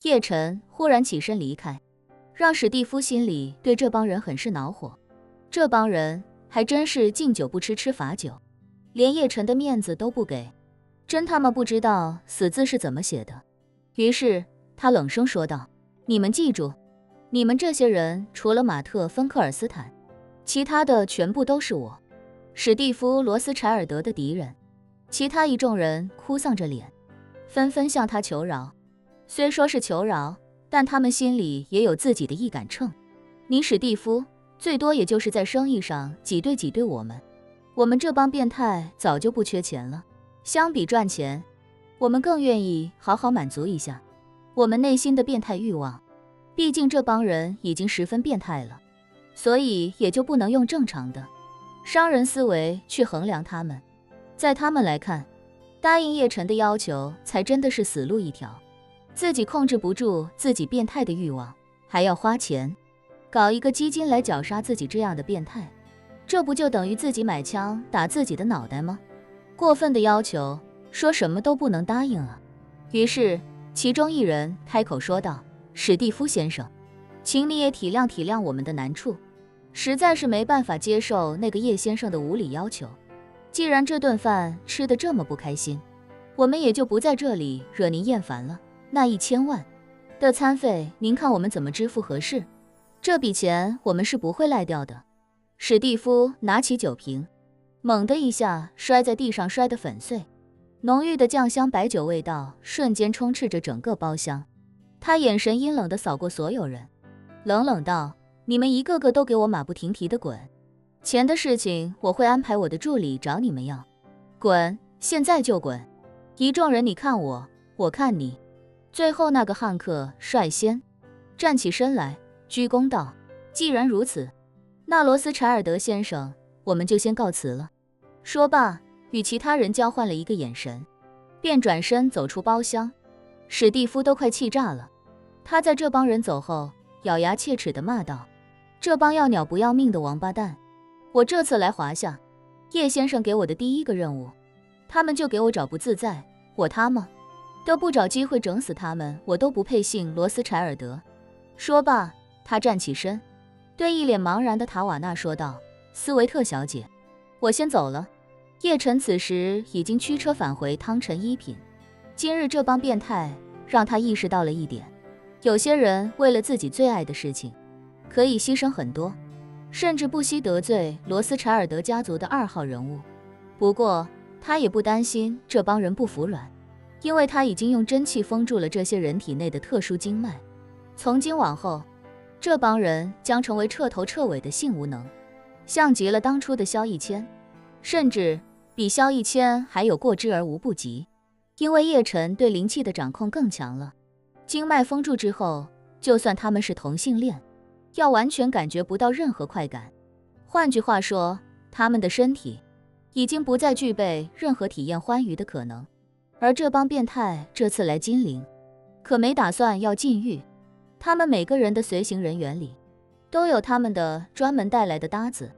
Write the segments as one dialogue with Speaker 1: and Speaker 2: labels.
Speaker 1: 叶晨忽然起身离开，让史蒂夫心里对这帮人很是恼火。这帮人还真是敬酒不吃吃罚酒，连叶晨的面子都不给，真他妈不知道死字是怎么写的。于是他冷声说道：你们记住，你们这些人除了马特·芬克尔斯坦，其他的全部都是我史蒂夫·罗斯柴尔德的敌人。其他一众人哭丧着脸，纷纷向他求饶。虽说是求饶，但他们心里也有自己的一杆秤。你史蒂夫最多也就是在生意上挤兑我们这帮变态早就不缺钱了。相比赚钱，我们更愿意好好满足一下我们内心的变态欲望。毕竟这帮人已经十分变态了，所以也就不能用正常的商人思维去衡量他们。在他们来看，答应叶晨的要求才真的是死路一条。自己控制不住自己变态的欲望，还要花钱搞一个基金来绞杀自己这样的变态，这不就等于自己买枪打自己的脑袋吗？过分的要求，说什么都不能答应啊。于是其中一人开口说道：史蒂夫先生，请你也体谅体谅我们的难处，实在是没办法接受那个叶先生的无理要求。既然这顿饭吃得这么不开心，我们也就不在这里惹您厌烦了。那1000万的餐费，您看我们怎么支付合适？这笔钱我们是不会赖掉的。史蒂夫拿起酒瓶，猛地一下摔在地上，摔得粉碎。浓郁的酱香白酒味道瞬间充斥着整个包厢。他眼神阴冷地扫过所有人，冷冷道：你们一个个都给我马不停蹄地滚，钱的事情我会安排我的助理找你们要。滚，现在就滚！一众人你看我，我看你。最后那个汉克率先站起身来，鞠躬道：既然如此，那罗斯柴尔德先生，我们就先告辞了。说罢，与其他人交换了一个眼神，便转身走出包厢。史蒂夫都快气炸了，他在这帮人走后，咬牙切齿地骂道：这帮要鸟不要命的王八蛋！我这次来华夏，叶先生给我的第一个任务，他们就给我找不自在，我他妈都不找机会整死他们，我都不配姓罗斯柴尔德。说罢，他站起身，对一脸茫然的塔瓦纳说道：斯维特小姐，我先走了。叶晨此时已经驱车返回汤臣一品。今日这帮变态让他意识到了一点，有些人为了自己最爱的事情，可以牺牲很多，甚至不惜得罪罗斯柴尔德家族的2号人物。不过他也不担心这帮人不服软，因为他已经用真气封住了这些人体内的特殊经脉。从今往后，这帮人将成为彻头彻尾的性无能，像极了当初的萧逸谦，甚至比萧逸谦还有过之而无不及。因为叶晨对灵气的掌控更强了，经脉封住之后，就算他们是同性恋，要完全感觉不到任何快感。换句话说，他们的身体已经不再具备任何体验欢愉的可能。而这帮变态这次来金陵，可没打算要禁欲。他们每个人的随行人员里，都有他们的专门带来的搭子，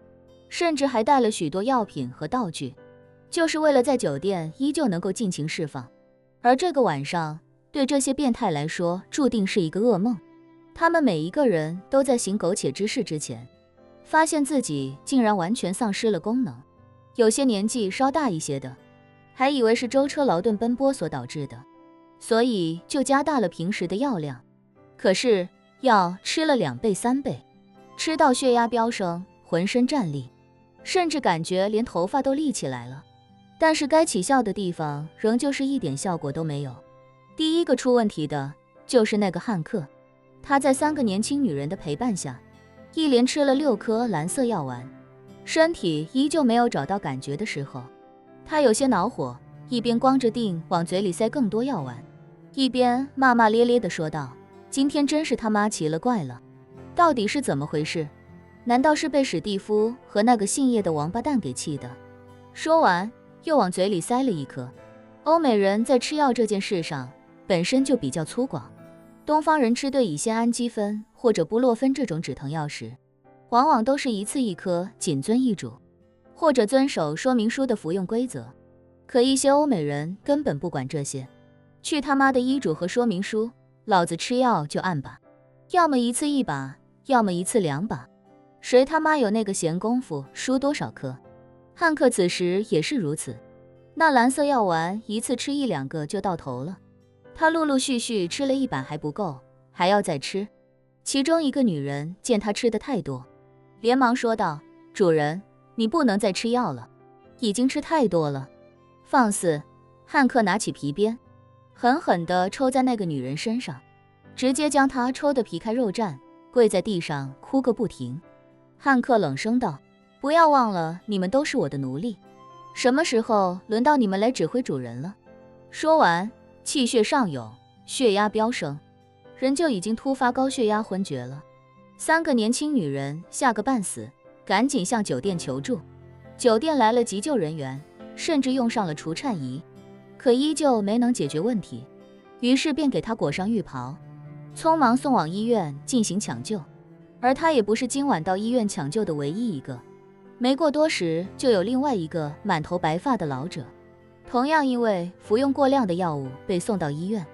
Speaker 1: 甚至还带了许多药品和道具，就是为了在酒店依旧能够尽情释放。而这个晚上，对这些变态来说，注定是一个噩梦。他们每一个人都在行苟且之事之前，发现自己竟然完全丧失了功能。有些年纪稍大一些的，还以为是舟车劳顿奔波所导致的，所以就加大了平时的药量。可是药吃了2倍3倍，吃到血压飙升，浑身战栗，甚至感觉连头发都立起来了。但是该起效的地方仍旧是一点效果都没有。第一个出问题的就是那个汉克，他在3个年轻女人的陪伴下，一连吃了6颗蓝色药丸，身体依旧没有找到感觉的时候，他有些恼火，一边光着腚往嘴里塞更多药丸，一边骂骂咧咧地说道：今天真是他妈奇了怪了，到底是怎么回事？难道是被史蒂夫和那个姓叶的王八蛋给气的？说完又往嘴里塞了1颗。欧美人在吃药这件事上本身就比较粗犷，东方人吃对乙酰氨基酚或者布洛芬这种止疼药时，往往都是一次1颗，谨遵医嘱，或者遵守说明书的服用规则。可一些欧美人根本不管这些，去他妈的医嘱和说明书，老子吃药就按把，要么一次1把，要么一次2把，谁他妈有那个闲工夫输多少颗？汉克此时也是如此，那蓝色药丸一次吃1、2个就到头了，他陆陆续续吃了1把还不够，还要再吃。其中一个女人见他吃的太多，连忙说道：“主人，你不能再吃药了，已经吃太多了。”放肆！汉克拿起皮鞭，狠狠地抽在那个女人身上，直接将她抽得皮开肉绽，跪在地上哭个不停。汉克冷声道：“不要忘了，你们都是我的奴隶，什么时候轮到你们来指挥主人了？”说完，气血上涌，血压飙升，人就已经突发高血压昏厥了。3个年轻女人吓个半死，赶紧向酒店求助。酒店来了急救人员，甚至用上了除颤仪，可依旧没能解决问题，于是便给她裹上浴袍，匆忙送往医院进行抢救。而她也不是今晚到医院抢救的唯一一个，没过多时，就有另外一个满头白发的老者，同样因为服用过量的药物被送到医院。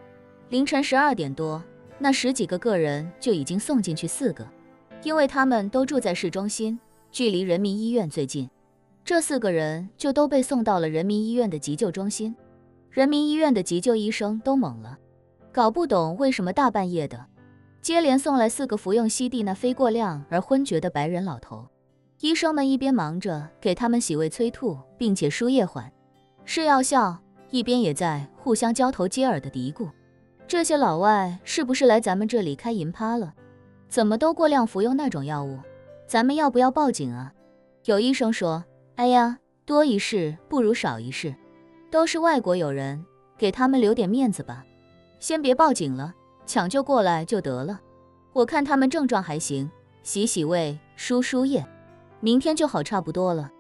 Speaker 1: 凌晨12点多，那10几个个人就已经送进去4个，因为他们都住在市中心，距离人民医院最近。这4个人就都被送到了人民医院的急救中心。人民医院的急救医生都懵了，搞不懂为什么大半夜的，接连送来4个服用西地那非过量而昏厥的白人老头。医生们一边忙着给他们洗胃催吐，并且输液缓是药效，一边也在互相交头接耳的嘀咕：这些老外是不是来咱们这里开银趴了？怎么都过量服用那种药物？咱们要不要报警啊？有医生说：哎呀，多一事不如少一事，都是外国友人，给他们留点面子吧。先别报警了，抢救过来就得了。我看他们症状还行，洗洗胃，输液，明天就好差不多了。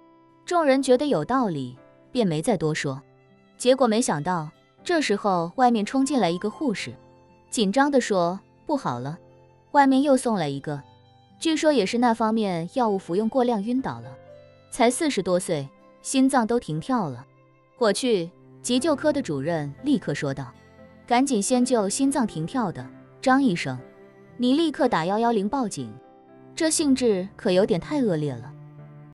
Speaker 1: 众人觉得有道理，便没再多说。结果没想到，这时候外面冲进来一个护士，紧张地说：不好了，外面又送来一个，据说也是那方面药物服用过量晕倒了，才40多岁，心脏都停跳了。我去！急救科的主任立刻说道：赶紧先救心脏停跳的，张医生，你立刻打110报警，这性质可有点太恶劣了。